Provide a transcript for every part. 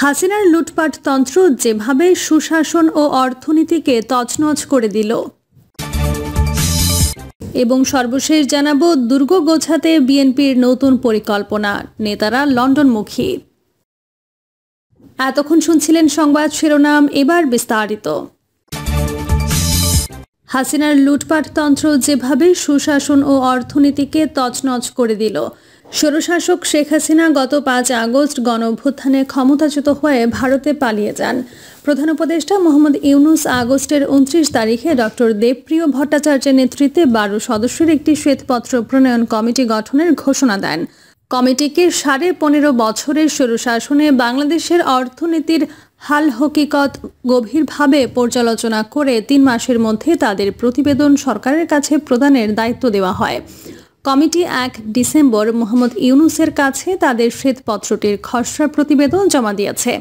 হাসিনার লুটপাট তন্ত্র যেভাবে সুশাসন ও অর্থনীতিকে তছনছ করে দিল। এবং সর্বশেষ জানাবো, দুর্গ গোছাতে বিএনপির নতুন পরিকল্পনা, নেতারা লন্ডনমুখী। এতক্ষণ শুনছিলেন সংবাদ শিরোনাম, এবার বিস্তারিত। হাসিনার লুটপাট তন্ত্র যেভাবে সুশাসন ও অর্থনীতিকে তছনছ করে দিল। স্বৈরশাসক শেখ হাসিনা গত 5 আগস্ট গণঅভ্যুত্থানে ক্ষমতাচ্যুত হয়ে ভারতে পালিয়ে যান। প্রধান উপদেষ্টা মোহাম্মদ ইউনূস আগস্টের 29 তারিখে ডক্টর দেবপ্রিয় ভট্টাচার্যের নেতৃত্বে 12 সদস্যের একটি শ্বেতপত্র প্রণয়ন কমিটি গঠনের ঘোষণা দেন। কমিটিকে 15.5 বছরের স্বৈরশাসনে বাংলাদেশের অর্থনীতির হাল হকিকত গভীরভাবে পর্যালোচনা করে 3 মাসের মধ্যে তাদের প্রতিবেদন সরকারের কাছে প্রদানের দায়িত্ব দেওয়া হয়। কমিটি 1 ডিসেম্বর মোহাম্মদ ইউনূসের কাছে তাদের শ্বেতপত্রটির খসড়া প্রতিবেদন জমা দিয়েছে।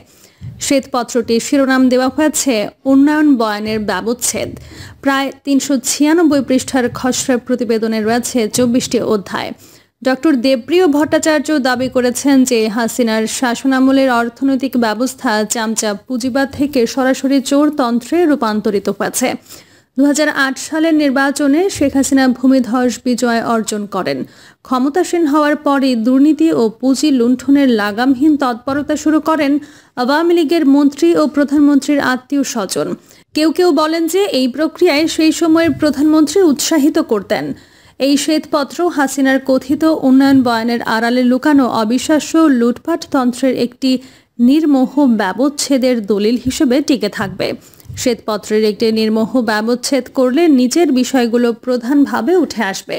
শ্বেতপত্রটির শিরোনাম দেওয়া হয়েছে উন্নয়ন বয়ানের ব্যবচ্ছেদ। প্রায় 396 পৃষ্ঠার খসড়া প্রতিবেদনে রয়েছে 24টি অধ্যায়। ডক্টর দেবপ্রিয় ভট্টাচার্য দাবি করেছেন যে হাসিনার শাসনামলের অর্থনৈতিক ব্যবস্থা চামচা পুঁজিবাদ থেকে সরাসরি চোরতন্ত্রে রূপান্তরিত হয়েছে। 2008 সালের নির্বাচনে শেখ হাসিনা ভূমিধস বিজয় অর্জন করেন। ক্ষমতাসীন হওয়ার পরই দুর্নীতি ও পুঁজি লুণ্ঠনের লাগামহীন তৎপরতা শুরু করেন আওয়ামী লীগের মন্ত্রী ও প্রধানমন্ত্রীর আত্মীয় স্বজন। কেউ কেউ বলেন যে এই প্রক্রিয়ায় সেই সময়ের প্রধানমন্ত্রী উৎসাহিত করতেন। এই শ্বেতপত্র হাসিনার কথিত উন্নয়ন বয়ানের আড়ালে লুকানো অবিশ্বাস্য লুটপাট তন্ত্রের একটি নির্মোহ ব্যবচ্ছেদের দলিল হিসেবে টিকে থাকবে। শ্বেতপত্রের একটি নির্মোহ ব্যবচ্ছেদ করলে নিচের বিষয়গুলো প্রধানভাবে উঠে আসবে।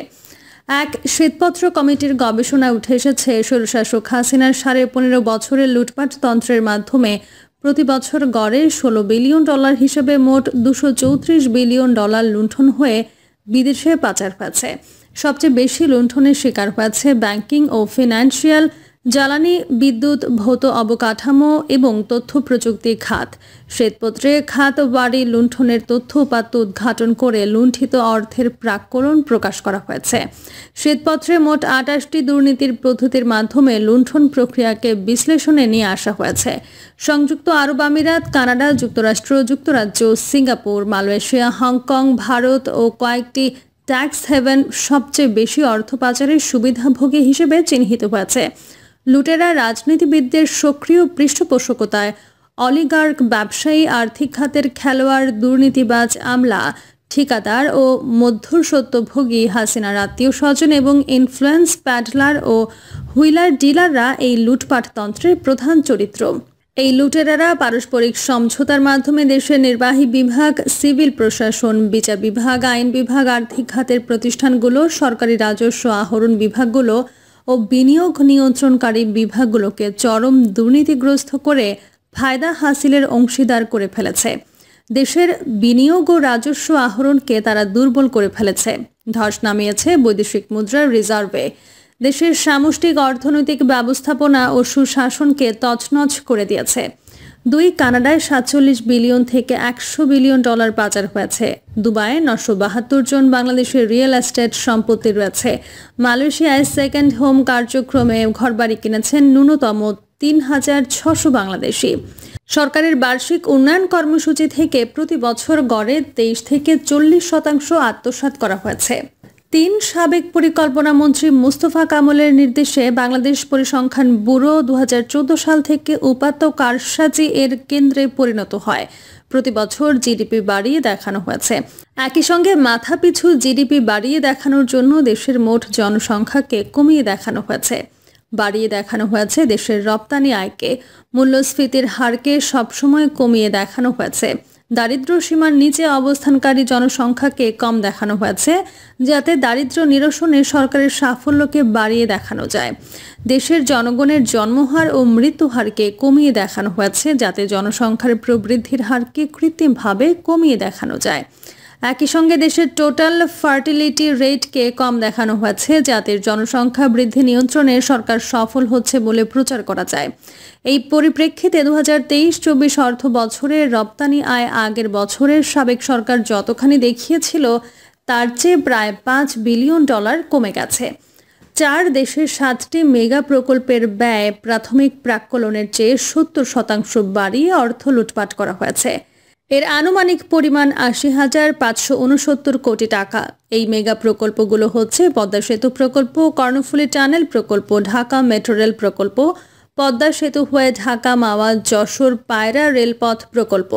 1. শ্বেতপত্র কমিটির গবেষণায় উঠে এসেছে স্বৈরশাসক হাসিনার 15.5 বছরের লুটপাট তন্ত্রের মাধ্যমে প্রতি বছর গড়ে $16 বিলিয়ন হিসেবে মোট $234 বিলিয়ন লুণ্ঠন হয়ে বিদেশে পাচার হয়েছে। সবচেয়ে বেশি লুণ্ঠনের শিকার হয়েছে ব্যাংকিং ও ফিনান্সিয়াল, জ্বালানি, বিদ্যুৎ, ভৌত অবকাঠামো এবং তথ্য প্রযুক্তি খাত। শ্বেতপত্রে খাত বাড়ি লুণ্ঠনের তথ্য উপাত্ত উদ্ঘাটন করে লুণ্ঠিত অর্থের প্রাক্কলন প্রকাশ করা হয়েছে। শ্বেতপত্রে মোট 28টি দুর্নীতির পদ্ধতির মাধ্যমে লুণ্ঠন প্রক্রিয়াকে বিশ্লেষণে নিয়ে আসা হয়েছে। সংযুক্ত আরব আমিরাত, কানাডা, যুক্তরাষ্ট্র, যুক্তরাজ্য, সিঙ্গাপুর, মালয়েশিয়া, হংকং, ভারত ও কয়েকটি ট্যাক্স হেভেন সবচেয়ে বেশি অর্থ পাচারের সুবিধাভোগী হিসেবে চিহ্নিত হয়েছে। লুটেরা রাজনীতিবিদদের সক্রিয় পৃষ্ঠপোষকতায় অলিগার্ক, ব্যবসায়ী, আর্থিক খাতের খেলোয়াড়, দুর্নীতিবাজ, আমলা, ঠিকাদার ও মধ্যস্বত্বভোগী হাসিনার আত্মীয় স্বজন এবং ইনফ্লুয়েন্স প্যাডলার ও হুইলার ডিলাররা এই লুটপাট তন্ত্রের প্রধান চরিত্র। এই লুটেরারা পারস্পরিক সমঝোতার মাধ্যমে দেশের নির্বাহী বিভাগ, সিভিল প্রশাসন, বিচার বিভাগ, আইন বিভাগ, আর্থিক খাতের প্রতিষ্ঠানগুলো, সরকারি রাজস্ব আহরণ বিভাগগুলো ও বিনিয়োগ নিয়ন্ত্রণকারী বিভাগগুলোকে চরম দুর্নীতিগ্রস্ত করে ফায়দা হাসিলের অংশীদার করে ফেলেছে। দেশের বিনিয়োগ ও রাজস্ব আহরণকে তারা দুর্বল করে ফেলেছে। ধস নামিয়েছে বৈদেশিক মুদ্রার রিজার্ভে। দেশের সামষ্টিক অর্থনৈতিক ব্যবস্থাপনা ও সুশাসনকে তছনছ করে দিয়েছে। 2. কানাডায় 47 বিলিয়ন থেকে $100 বিলিয়ন পাচার হয়েছে। দুবাইয়ে 972 জন বাংলাদেশের রিয়েল এস্টেট সম্পত্তি রয়েছে। মালয়েশিয়ায় সেকেন্ড হোম কার্যক্রমে ঘরবাড়ি কিনেছেন ন্যূনতম 3600 বাংলাদেশি। সরকারের বার্ষিক উন্নয়ন কর্মসূচি থেকে প্রতি বছর গড়ে 23 থেকে 40% আত্মসাৎ করা হয়েছে। 3. সাবেক পরিকল্পনা মন্ত্রী মুস্তফা কামালের নির্দেশে বাংলাদেশ পরিসংখ্যান ব্যুরো 2014 সাল থেকে উপাত্ত কারসাজি এর কেন্দ্রে পরিণত হয়। প্রতি বছর জিডিপি বাড়িয়ে দেখানো হয়েছে। একই সঙ্গে মাথাপিছু জিডিপি বাড়িয়ে দেখানোর জন্য দেশের মোট জনসংখ্যাকে কমিয়ে দেখানো হয়েছে। বাড়িয়ে দেখানো হয়েছে দেশের রপ্তানি আয়কে। মূল্যস্ফীতির হারকে সবসময় কমিয়ে দেখানো হয়েছে। দারিদ্র্য সীমার নিচে অবস্থানকারী জনসংখ্যাকে কম দেখানো হয়েছে, যাতে দারিদ্র্য নিরসনে সরকারের সাফল্যকে বাড়িয়ে দেখানো যায়। দেশের জনগণের জন্মহার ও মৃত্যুহারকে কমিয়ে দেখানো হয়েছে, যাতে জনসংখ্যার প্রবৃদ্ধির হারকে কৃত্রিমভাবে কমিয়ে দেখানো যায়। একই সঙ্গে দেশের টোটাল ফার্টিলিটি রেটকে কম দেখানো হয়েছে, যাতে জনসংখ্যা বৃদ্ধি নিয়ন্ত্রণে সরকার সফল হচ্ছে বলে প্রচার করা যায়। এই পরিপ্রেক্ষিতে 2023-24 অর্থ বছরের রপ্তানি আয় আগের বছরের সাবেক সরকার যতখানি দেখিয়েছিল তার চেয়ে প্রায় $5 বিলিয়ন কমে গেছে। 4 দেশের 7টি মেগা প্রকল্পের ব্যয় প্রাথমিক প্রাক্কলনের চেয়ে 70% বাড়িয়ে অর্থ লুটপাট করা হয়েছে। এর আনুমানিক পরিমাণ ৮০,৫৬৯ কোটি টাকা। এই মেগা প্রকল্পগুলো হচ্ছে পদ্মা সেতু প্রকল্প, কর্ণফুলী টানেল প্রকল্প, ঢাকা মেট্রো রেল প্রকল্প, পদ্মা সেতু হয়ে ঢাকা মাওয়া যশোর পায়রা রেলপথ প্রকল্প,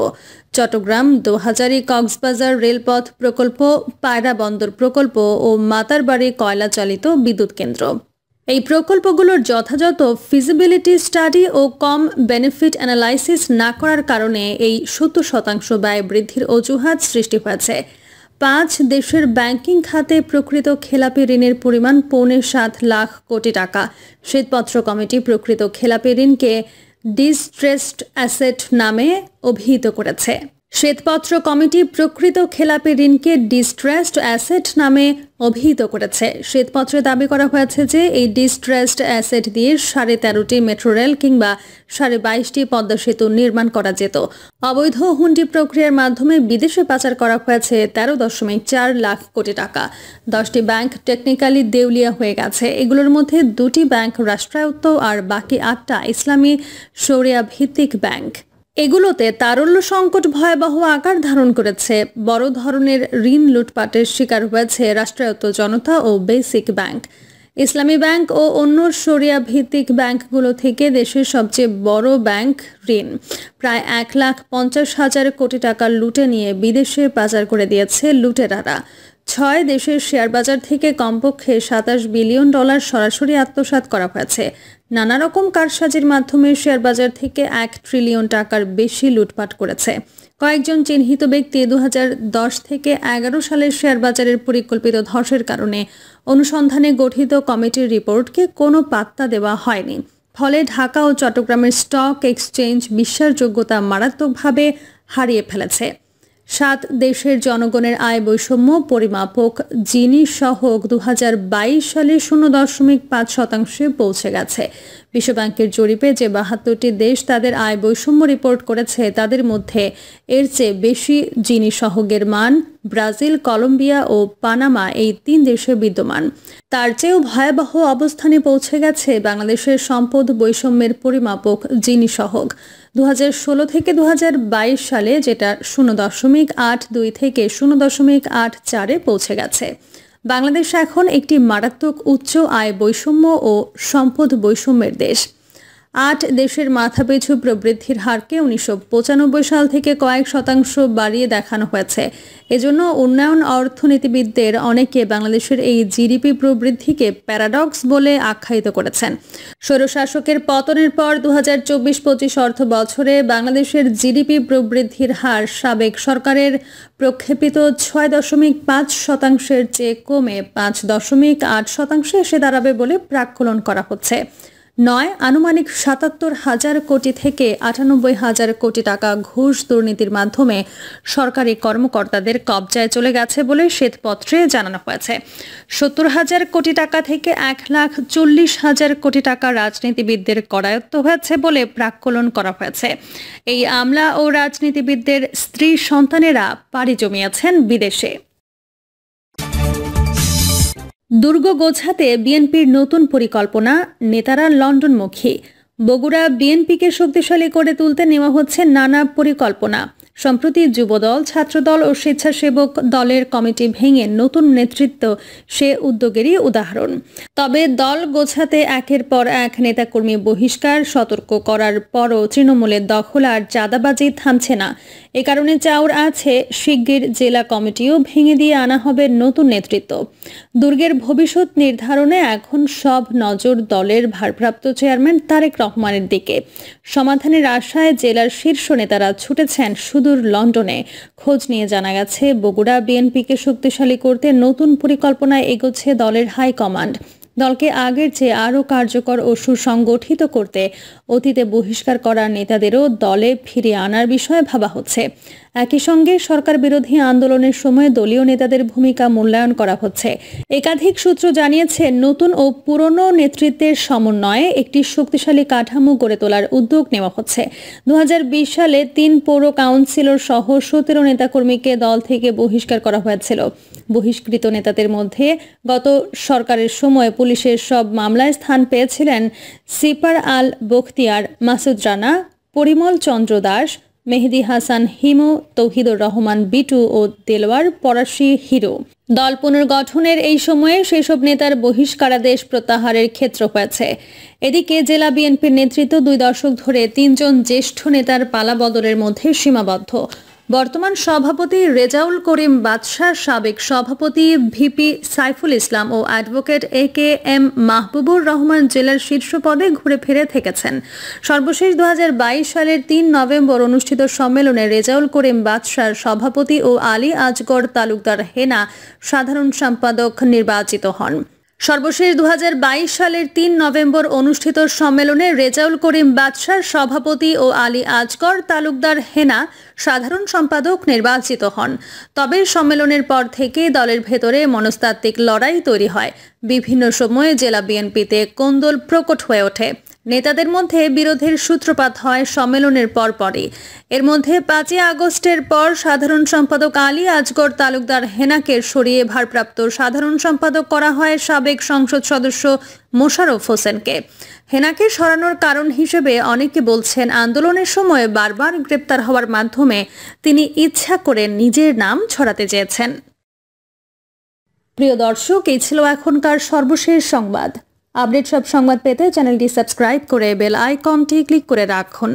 চট্টগ্রাম দোহাজারী কক্সবাজার রেলপথ প্রকল্প, পায়রা বন্দর প্রকল্প ও মাতারবাড়ি কয়লা চালিত বিদ্যুৎ কেন্দ্র। এই প্রকল্পগুলোর যথাযথ ফিজিবিলিটি স্টাডি ও কম বেনিফিট অ্যানালাইসিস না করার কারণে এই 70% ব্যয় বৃদ্ধির অজুহাত সৃষ্টি হয়েছে। 5 দেশের ব্যাংকিং খাতে প্রকৃত খেলাপি ঋণের পরিমাণ 7.5 লাখ কোটি টাকা। শ্বেতপত্র কমিটি প্রকৃত খেলাপি ঋণকে ডিস্ট্রেসড অ্যাসেট নামে অভিহিত করেছে। শ্বেতপত্র কমিটি প্রকৃত খেলাপি ঋণকে ডিস্ট্রেসড অ্যাসেট নামে অভিহিত করেছে। শ্বেতপত্রে দাবি করা হয়েছে যে এই ডিস্ট্রেসড অ্যাসেট দিয়ে 13.5টি মেট্রো রেল কিংবা 22.5টি পদ্মা সেতু নির্মাণ করা যেত। অবৈধ হুন্ডি প্রক্রিয়ার মাধ্যমে বিদেশে পাচার করা হয়েছে 13.4 লাখ কোটি টাকা। 10টি ব্যাংক টেকনিক্যালি দেউলিয়া হয়ে গেছে। এগুলোর মধ্যে 2টি ব্যাংক রাষ্ট্রায়ত্ত আর বাকি 8টা ইসলামী শরিয়া ভিত্তিক ব্যাংক। এগুলোতে তারল্য সংকট ভয়াবহ আকার ধারণ করেছে। বড় ধরনের ঋণ লুটপাটের শিকার হয়েছে রাষ্ট্রায়ত্ত জনতা ও বেসিক ব্যাংক। ইসলামী ব্যাংক ও অন্য শরিয়া ভিত্তিক ব্যাংকগুলো থেকে দেশের সবচেয়ে বড় ব্যাংক ঋণ প্রায় 1,50,000 কোটি টাকা লুটে নিয়ে বিদেশে পাচার করে দিয়েছে লুটেরারা। 6 দেশের শেয়ার বাজার থেকে কমপক্ষে $27 বিলিয়ন সরাসরি আত্মসাৎ করা হয়েছে। নানা রকম কারসাজির মাধ্যমে শেয়ার বাজার থেকে 1 ট্রিলিয়ন টাকার বেশি লুটপাট করেছে। কয়েকজন চিহ্নিত ব্যক্তি 2010 থেকে 11 সালের শেয়ার বাজারের পরিকল্পিত ধসের কারণে অনুসন্ধানে গঠিত কমিটির রিপোর্টকে কোনো পাত্তা দেওয়া হয়নি। ফলে ঢাকা ও চট্টগ্রামের স্টক এক্সচেঞ্জ বিশ্বাসযোগ্যতা মারাত্মকভাবে হারিয়ে ফেলেছে। 7 দেশের জনগণের আয় বৈষম্য পরিমাপক জিনি সহগ 2022 সালে 0.5% পৌঁছে গেছে। বিশ্বব্যাংকের জরিপে যে 72টি দেশ তাদের আয় বৈষম্য রিপোর্ট করেছে তাদের মধ্যে এর চেয়ে বেশি জিনি সহগের মান ব্রাজিল, কলম্বিয়া ও পানামা এই 3 দেশে বিদ্যমান। তার চেয়েও ভয়াবহ অবস্থানে পৌঁছে গেছে বাংলাদেশের সম্পদ বৈষম্যের পরিমাপক জিনি সহগ। 2016 থেকে 2022 সালে যেটা 0.82 থেকে 0.84-এ পৌঁছে গেছে। বাংলাদেশ এখন একটি মারাত্মক উচ্চ আয় বৈষম্য ও সম্পদ বৈষম্যের দেশ। 8 দেশের মাথাপিছু প্রবৃদ্ধির হারকে 1995 সাল থেকে কয়েক শতাংশ বাড়িয়ে দেখানো হয়েছে। এজন্য উন্নয়ন অর্থনীতিবিদদের অনেকে বাংলাদেশের এই জিডিপি প্রবৃদ্ধিকে প্যারাডক্স বলে আখ্যায়িত করেছেন। স্বৈরশাসকের পতনের পর 2024-25 অর্থ বছরে বাংলাদেশের জিডিপি প্রবৃদ্ধির হার সাবেক সরকারের প্রক্ষেপিত 6.5%-এর চেয়ে কমে 5.8%-এ এসে দাঁড়াবে বলে প্রাক্কলন করা হচ্ছে। 9 আনুমানিক 77,000 কোটি থেকে 98,000 কোটি টাকা ঘুষ দুর্নীতির মাধ্যমে সরকারি কর্মকর্তাদের কবজায় চলে গেছে বলে শ্বেতপত্রে জানানো হয়েছে। 70,000 কোটি টাকা থেকে 1,40,000 কোটি টাকা রাজনীতিবিদদের করায়ত্ত হয়েছে বলে প্রাক্কলন করা হয়েছে। এই আমলা ও রাজনীতিবিদদের স্ত্রী সন্তানেরা পাড়ি জমিয়েছেন বিদেশে। দুর্গ গোছাতে বিএনপির নতুন পরিকল্পনা, নেতারা লন্ডনমুখী। বগুড়া বিএনপিকে শক্তিশালী করে তুলতে নেওয়া হচ্ছে নানা পরিকল্পনা। সম্প্রতি যুবদল, ছাত্রদল ও স্বেচ্ছাসেবক দলের কমিটি ভেঙে নতুন নেতৃত্ব সে উদ্যোগেরই উদাহরণ। তবে দল গোছাতে একের পর এক নেতাকর্মী বহিষ্কার, সতর্ক করার পরও তৃণমূলের দখল আর চাঁদাবাজি থামছে না। এ কারণে চাউর আছে শিগগির জেলা কমিটিও ভেঙে দিয়ে আনা হবে নতুন নেতৃত্ব। দুর্গের ভবিষ্যৎ নির্ধারণে এখন সব নজর দলের ভারপ্রাপ্ত চেয়ারম্যান তারেক রহমানের দিকে। সমাধানের আশায় জেলার শীর্ষ নেতারা ছুটেছেন সুদূর লন্ডনে। খোঁজ নিয়ে জানা গেছে বগুড়া বিএনপিকে শক্তিশালী করতে নতুন পরিকল্পনায় এগোচ্ছে দলের হাইকমান্ড। দলকে আগের চেয়ে আরও কার্যকর ও সুসংগঠিত করতে অতীতে বহিষ্কার করা নেতাদেরও দলে ফিরিয়ে আনার বিষয়ে ভাবা হচ্ছে। একই সঙ্গে সরকার বিরোধী আন্দোলনের সময় দলীয় নেতাদের ভূমিকা মূল্যায়ন করা হচ্ছে। একাধিক সূত্র জানিয়েছে নতুন ও পুরনো নেতৃত্বের সমন্বয়ে একটি শক্তিশালী কাঠামো গড়ে তোলার উদ্যোগ নেওয়া হচ্ছে। 2020 সালে 3 পৌর কাউন্সিলর সহ 17 নেতাকর্মীকে দল থেকে বহিষ্কার করা হয়েছিল। বহিষ্কৃত নেতাদের মধ্যে গত সরকারের সময় পুলিশের সব মামলায় স্থান পেয়েছিলেন সিপার আল বখতিয়ার, মাসুদ রানা, পরিমল চন্দ্র দাস, মেহেদি হাসান হিমু, তৌহিদুর রহমান বিটু ও দেলোয়ার পরাশী হিরো। দল পুনর্গঠনের এই সময়ে সেসব নেতার বহিষ্কারাদেশ প্রত্যাহারের ক্ষেত্র হয়েছে। এদিকে জেলা বিএনপির নেতৃত্ব 2 দশক ধরে 3 জন জ্যেষ্ঠ নেতার পালাবদলের মধ্যে সীমাবদ্ধ। বর্তমান সভাপতি রেজাউল করিম বাদশাহ, সাবেক সভাপতি ভিপি সাইফুল ইসলাম ও অ্যাডভোকেট AKM মাহবুবুর রহমান জেলার শীর্ষ পদে ঘুরে ফিরে থেকেছেন। সর্বশেষ 2022 সালের 3 নভেম্বর অনুষ্ঠিত সম্মেলনে রেজাউল করিম বাদশাহ সভাপতি ও আলী আজগর তালুকদার হেনা সাধারণ সম্পাদক নির্বাচিত হন। সর্বশেষ 2022 সালের 3 নভেম্বর অনুষ্ঠিত সম্মেলনে রেজাউল করিম বাদশাহ সভাপতি ও আলী আজগর তালুকদার হেনা সাধারণ সম্পাদক নির্বাচিত হন। তবে সম্মেলনের পর থেকে দলের ভেতরে মনস্তাত্ত্বিক লড়াই তৈরি হয়। বিভিন্ন সময়ে জেলা বিএনপিতে কোন্দল প্রকট হয়ে ওঠে। নেতাদের মধ্যে বিরোধের সূত্রপাত হয় সম্মেলনের পরপরই। এর মধ্যে 5 আগস্টের পর সাধারণ সম্পাদক আলী আজগর তালুকদার হেনাকে সরিয়ে ভারপ্রাপ্ত সাধারণ সম্পাদক করা হয় সাবেক সংসদ সদস্য মোশাররফ হোসেনকে। হেনাকে সরানোর কারণ হিসেবে অনেকে বলছেন, আন্দোলনের সময় বারবার গ্রেপ্তার হওয়ার মাধ্যমে তিনি ইচ্ছা করে নিজের নাম ছড়াতে চেয়েছেন। প্রিয় দর্শক, এই ছিল এখনকার সর্বশেষ সংবাদ। আপডেট সব সংবাদ পেতে চ্যানেলটি সাবস্ক্রাইব করে বেল আইকনটি ক্লিক করে রাখুন।